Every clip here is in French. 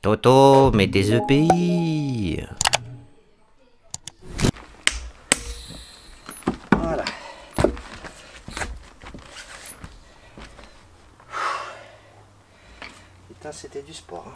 Toto, mets des EPI. Voilà. Putain, c'était du sport.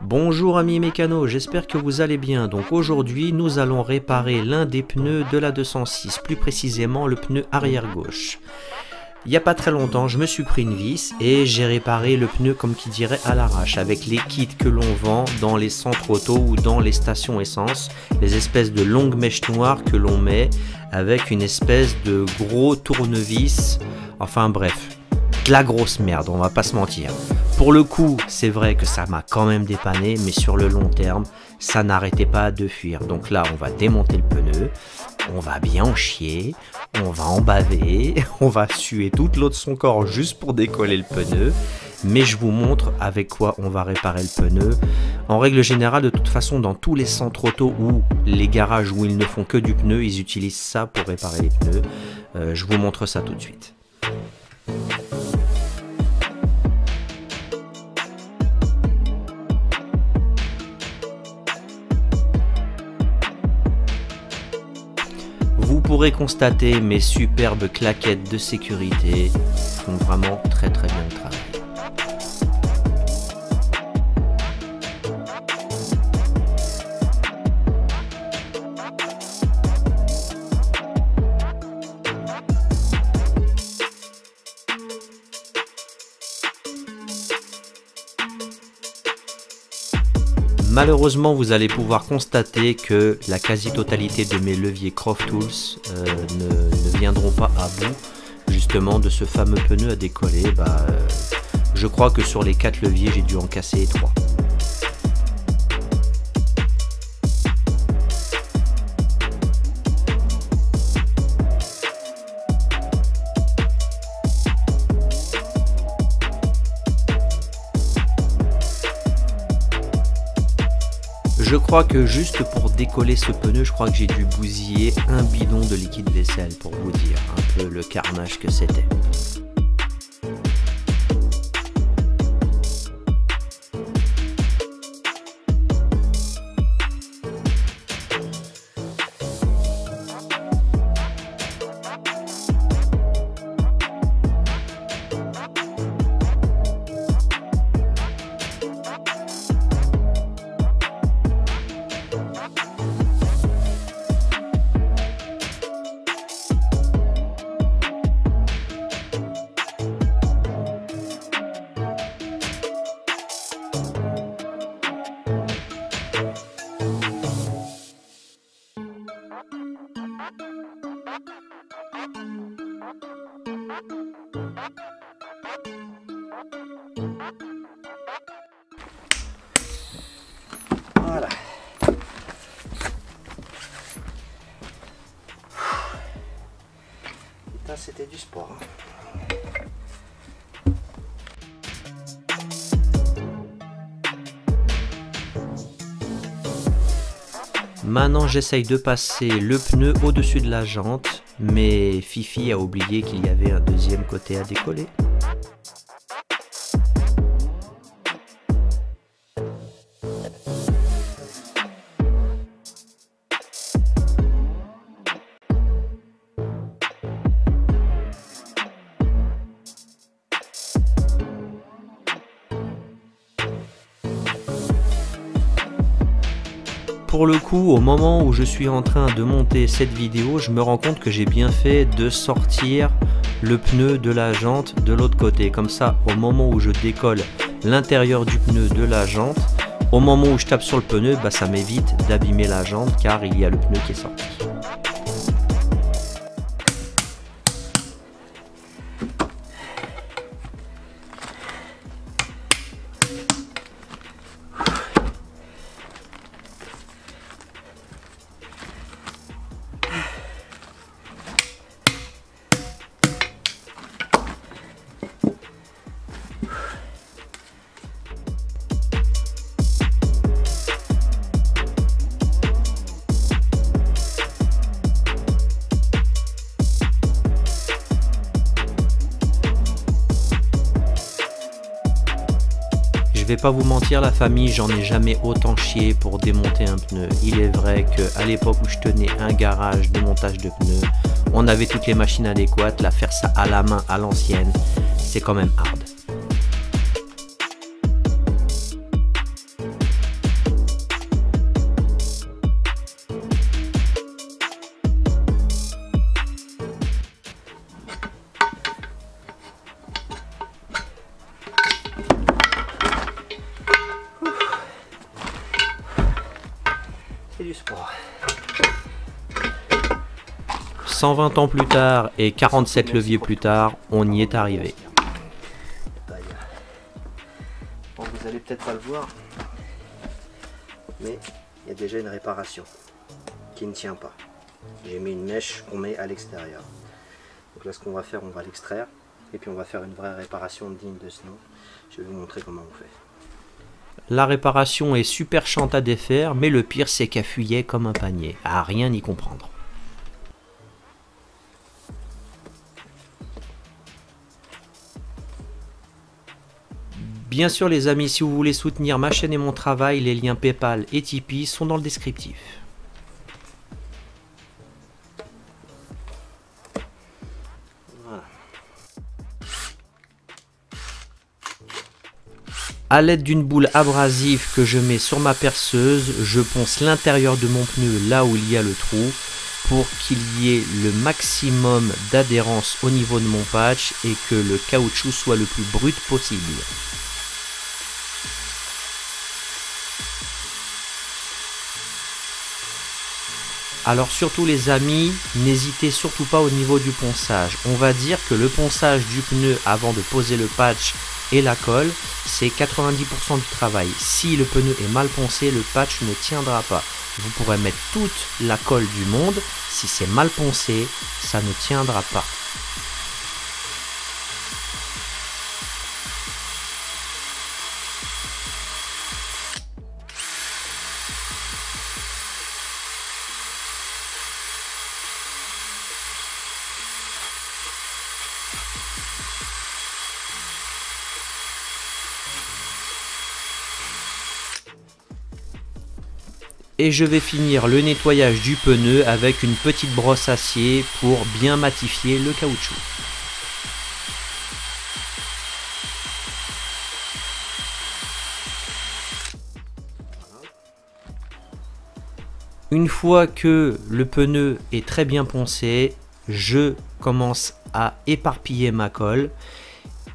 Bonjour amis mécanos, j'espère que vous allez bien. Donc aujourd'hui nous allons réparer l'un des pneus de la 206, plus précisément le pneu arrière gauche. Il n'y a pas très longtemps je me suis pris une vis et j'ai réparé le pneu comme qui dirait à l'arrache, avec les kits que l'on vend dans les centres auto ou dans les stations essence, les espèces de longues mèches noires que l'on met avec une espèce de gros tournevis, enfin bref. De la grosse merde, on va pas se mentir. Pour le coup, c'est vrai que ça m'a quand même dépanné, mais sur le long terme, ça n'arrêtait pas de fuir. Donc là, on va démonter le pneu, on va bien en chier, on va en baver, on va suer toute l'eau de son corps juste pour décoller le pneu. Mais je vous montre avec quoi on va réparer le pneu. En règle générale, de toute façon, dans tous les centres auto ou les garages où ils ne font que du pneu, ils utilisent ça pour réparer les pneus. Je vous montre ça tout de suite. Vous pourrez constater mes superbes claquettes de sécurité font vraiment très bien le travail. Malheureusement, vous allez pouvoir constater que la quasi-totalité de mes leviers Croft Tools ne viendront pas à bout justement de ce fameux pneu à décoller. Je crois que sur les 4 leviers, j'ai dû en casser 3. Je crois que juste pour décoller ce pneu, je crois que j'ai dû bousiller un bidon de liquide vaisselle pour vous dire un peu le carnage que c'était. Voilà. Putain, c'était du sport. Maintenant, j'essaye de passer le pneu au-dessus de la jante, mais Fifi a oublié qu'il y avait un deuxième côté à décoller. Pour le coup, au moment où je suis en train de monter cette vidéo, je me rends compte que j'ai bien fait de sortir le pneu de la jante de l'autre côté. Comme ça, au moment où je décolle l'intérieur du pneu de la jante, au moment où je tape sur le pneu, ça m'évite d'abîmer la jante car il y a le pneu qui est sorti. vais pas vous mentir la famille, j'en ai jamais autant chié pour démonter un pneu. Il est vrai qu'à l'époque où je tenais un garage de montage de pneus, on avait toutes les machines adéquates, là faire ça à la main à l'ancienne, c'est quand même hard. C'est du sport. 120 ans plus tard et 47 leviers plus tard, on y est arrivé. Bon, vous allez peut-être pas le voir, mais il y a déjà une réparation qui ne tient pas. J'ai mis une mèche qu'on met à l'extérieur. Donc là, ce qu'on va faire, on va l'extraire et puis on va faire une vraie réparation digne de ce nom. Je vais vous montrer comment on fait. La réparation est super chiante à défaire, mais le pire c'est qu'elle fuyait comme un panier, à rien y comprendre. Bien sûr les amis, si vous voulez soutenir ma chaîne et mon travail, les liens PayPal et Tipeee sont dans le descriptif. Voilà. A l'aide d'une boule abrasive que je mets sur ma perceuse, je ponce l'intérieur de mon pneu là où il y a le trou pour qu'il y ait le maximum d'adhérence au niveau de mon patch et que le caoutchouc soit le plus brut possible. Alors surtout les amis, n'hésitez surtout pas au niveau du ponçage. On va dire que le ponçage du pneu avant de poser le patch et la colle, c'est 90% du travail. Si le pneu est mal poncé, le patch ne tiendra pas. Vous pourrez mettre toute la colle du monde, si c'est mal poncé, ça ne tiendra pas. Et je vais finir le nettoyage du pneu avec une petite brosse acier pour bien matifier le caoutchouc. Une fois que le pneu est très bien poncé, je commence à éparpiller ma colle.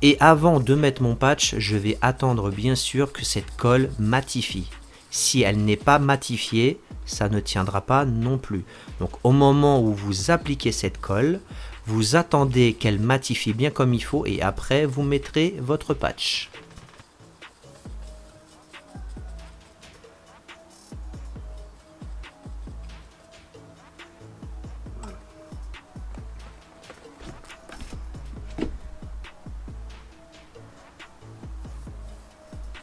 Et avant de mettre mon patch, je vais attendre bien sûr que cette colle matifie. Si elle n'est pas matifiée, ça ne tiendra pas non plus. Donc au moment où vous appliquez cette colle, vous attendez qu'elle matifie bien comme il faut et après vous mettrez votre patch.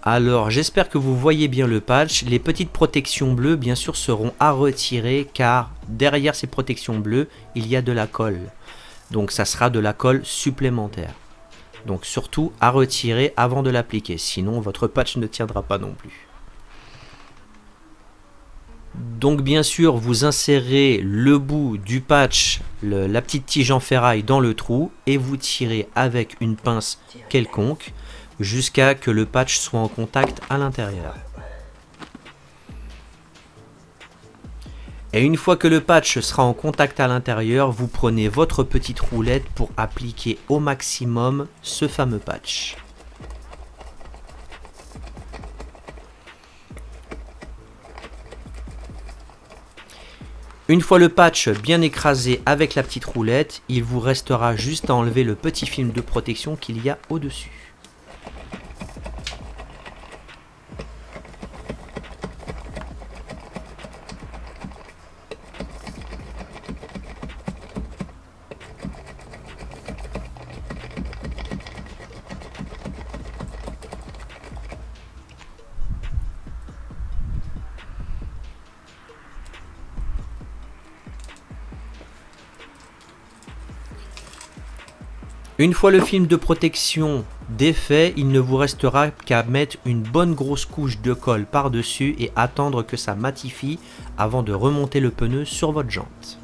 Alors j'espère que vous voyez bien le patch, les petites protections bleues bien sûr seront à retirer car derrière ces protections bleues il y a de la colle. Donc ça sera de la colle supplémentaire. Donc surtout à retirer avant de l'appliquer, sinon votre patch ne tiendra pas non plus. Donc bien sûr vous insérez le bout du patch, la petite tige en ferraille dans le trou et vous tirez avec une pince quelconque jusqu'à que le patch soit en contact à l'intérieur. Et une fois que le patch sera en contact à l'intérieur, vous prenez votre petite roulette pour appliquer au maximum ce fameux patch. Une fois le patch bien écrasé avec la petite roulette, il vous restera juste à enlever le petit film de protection qu'il y a au-dessus. Une fois le film de protection Défait, il ne vous restera qu'à mettre une bonne grosse couche de colle par-dessus et attendre que ça matifie avant de remonter le pneu sur votre jante.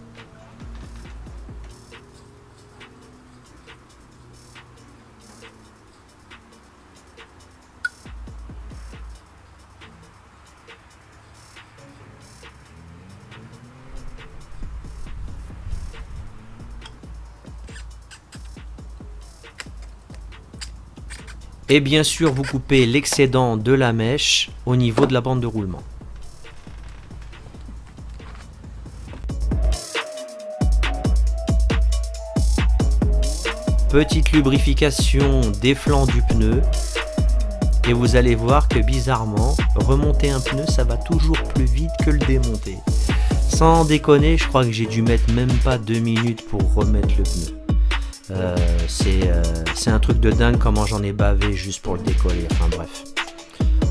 Et bien sûr, vous coupez l'excédent de la mèche au niveau de la bande de roulement. Petite lubrification des flancs du pneu. Et vous allez voir que bizarrement, remonter un pneu, ça va toujours plus vite que le démonter. Sans déconner, je crois que j'ai dû mettre même pas 2 minutes pour remettre le pneu. C'est un truc de dingue comment j'en ai bavé juste pour le décoller, enfin bref.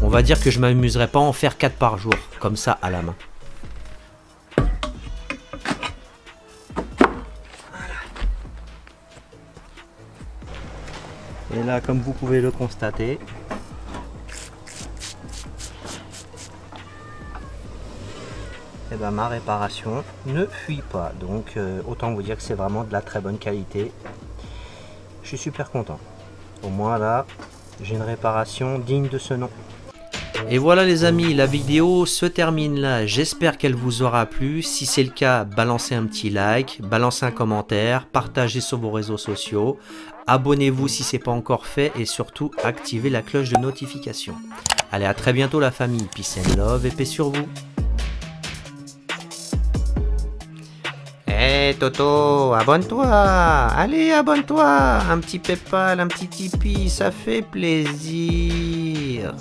On va dire que je m'amuserais pas à en faire 4 par jour, comme ça à la main. Et là, comme vous pouvez le constater, et ben, ma réparation ne fuit pas. Donc autant vous dire que c'est vraiment de la très bonne qualité. Je suis super content. Au moins là, j'ai une réparation digne de ce nom. Et voilà les amis, la vidéo se termine là. J'espère qu'elle vous aura plu. Si c'est le cas, balancez un petit like, balancez un commentaire, partagez sur vos réseaux sociaux. Abonnez-vous si ce n'est pas encore fait et surtout activez la cloche de notification. Allez, à très bientôt la famille. Peace and love et paix sur vous. Hey Toto, abonne-toi, allez abonne-toi, un petit PayPal, un petit Tipeee, ça fait plaisir.